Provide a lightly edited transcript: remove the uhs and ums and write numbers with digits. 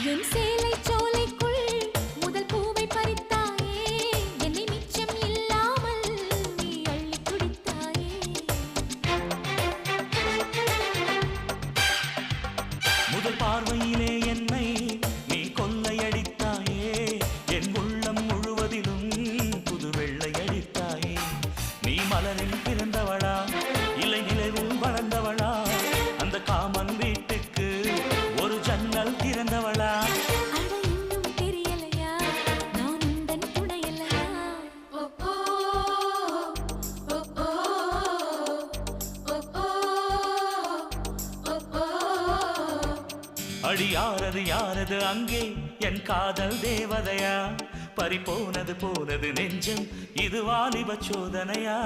என் சேலை சோலைக்குள் முதல் பூவை பறித்தாயே, என்னை மிச்சம் இல்லாமல் நீ அள்ளி குடித்தாயே. முதல் பார்வையிலே என்னை நீ கொள்ளையடித்தாயே, என் உள்ளம் முழுவதிலும் புது வெள்ளை அடித்தாயே. நீ மலரில் பிறந்தவளா இல்லை நிலவில் வளர்ந்தவளா, அந்த காமன் வீட்டுக்கு ஒரு ஜன்னல் திறந்தவளா. அட இன்னும் தெரியலையா நான் உந்தன் துணையல்லையா. அடி யாரது யாரது அங்கே என் காதல் தேவதையா, பறி போனது நெஞ்சம் இது வாலிப சோதனையா.